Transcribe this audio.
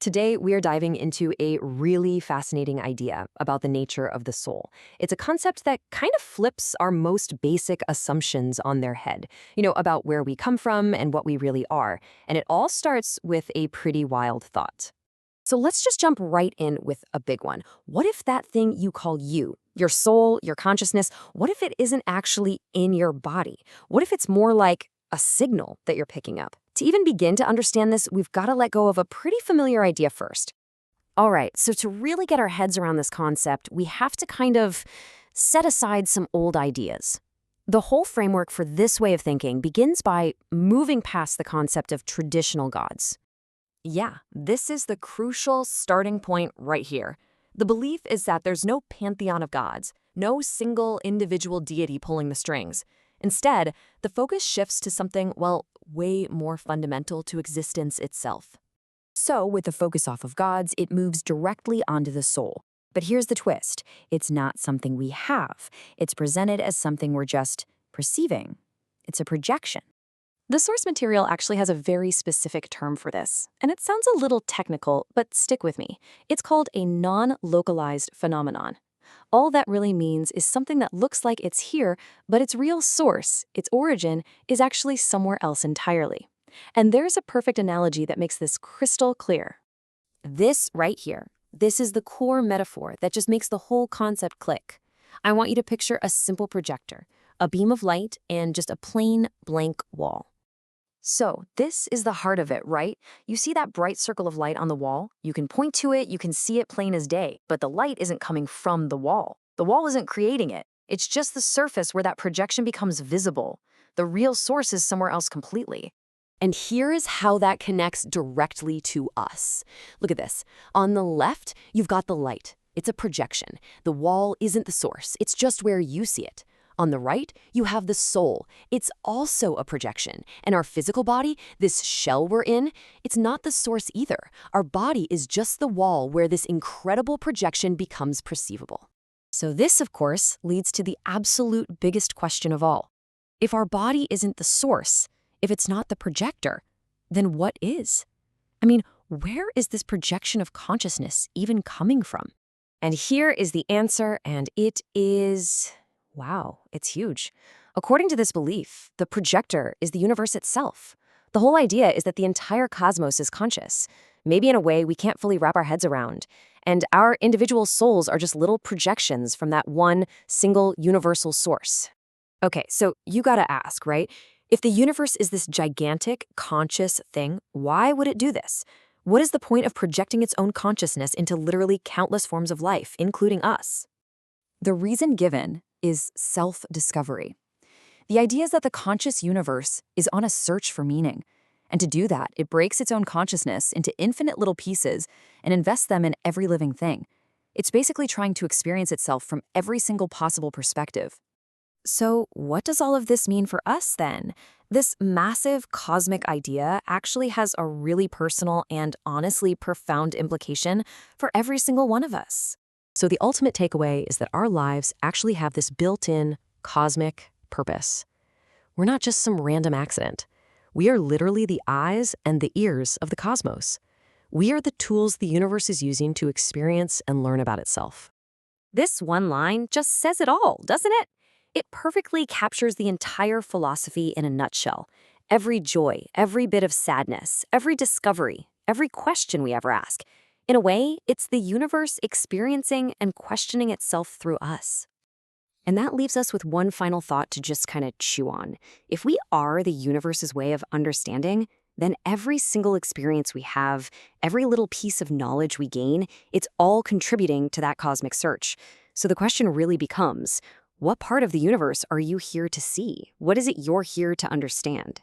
Today, we are diving into a really fascinating idea about the nature of the soul. It's a concept that kind of flips our most basic assumptions on their head, about where we come from and what we really are. And it all starts with a pretty wild thought. So let's just jump right in with a big one. What if that thing you call you, your soul, your consciousness, what if it isn't actually in your body? What if it's more like a signal that you're picking up? To even begin to understand this, we've got to let go of a pretty familiar idea first. All right, so to really get our heads around this concept, we have to kind of set aside some old ideas. The whole framework for this way of thinking begins by moving past the concept of traditional gods. Yeah, this is the crucial starting point right here. The belief is that there's no pantheon of gods, no single individual deity pulling the strings. Instead, the focus shifts to something, way more fundamental to existence itself. So, with the focus off of gods, it moves directly onto the soul. But here's the twist. It's not something we have. It's presented as something we're just perceiving. It's a projection. The source material actually has a very specific term for this, and it sounds a little technical, but stick with me. It's called a non-localized phenomenon. All that really means is something that looks like it's here, but its real source, its origin, is actually somewhere else entirely. And there's a perfect analogy that makes this crystal clear. This right here, this is the core metaphor that just makes the whole concept click. I want you to picture a simple projector, a beam of light, and just a plain, blank wall. So this is the heart of it, right? You see that bright circle of light on the wall? You can point to it, you can see it plain as day, but the light isn't coming from the wall. The wall isn't creating it. It's just the surface where that projection becomes visible. The real source is somewhere else completely. And here is how that connects directly to us. Look at this. On the left, you've got the light. It's a projection. The wall isn't the source. It's just where you see it. On the right, you have the soul. It's also a projection. And our physical body, this shell we're in, it's not the source either. Our body is just the wall where this incredible projection becomes perceivable. So this, of course, leads to the absolute biggest question of all. If our body isn't the source, if it's not the projector, then what is? Where is this projection of consciousness even coming from? And here is the answer, and it is... wow, it's huge. According to this belief, the projector is the universe itself. The whole idea is that the entire cosmos is conscious, maybe in a way we can't fully wrap our heads around. And our individual souls are just little projections from that one single universal source. Okay, so you gotta ask, right? If the universe is this gigantic, conscious thing, why would it do this? What is the point of projecting its own consciousness into literally countless forms of life, including us? The reason given is self-discovery. The idea is that the conscious universe is on a search for meaning. And to do that, it breaks its own consciousness into infinite little pieces and invests them in every living thing. It's basically trying to experience itself from every single possible perspective. So what does all of this mean for us then? This massive cosmic idea actually has a really personal and honestly profound implication for every single one of us. So the ultimate takeaway is that our lives actually have this built-in cosmic purpose. We're not just some random accident. We are literally the eyes and the ears of the cosmos. We are the tools the universe is using to experience and learn about itself. This one line just says it all, doesn't it? It perfectly captures the entire philosophy in a nutshell. Every joy, every bit of sadness, every discovery, every question we ever ask. In a way, it's the universe experiencing and questioning itself through us. And that leaves us with one final thought to just kind of chew on. If we are the universe's way of understanding, then every single experience we have, every little piece of knowledge we gain, it's all contributing to that cosmic search. So the question really becomes, what part of the universe are you here to see? What is it you're here to understand?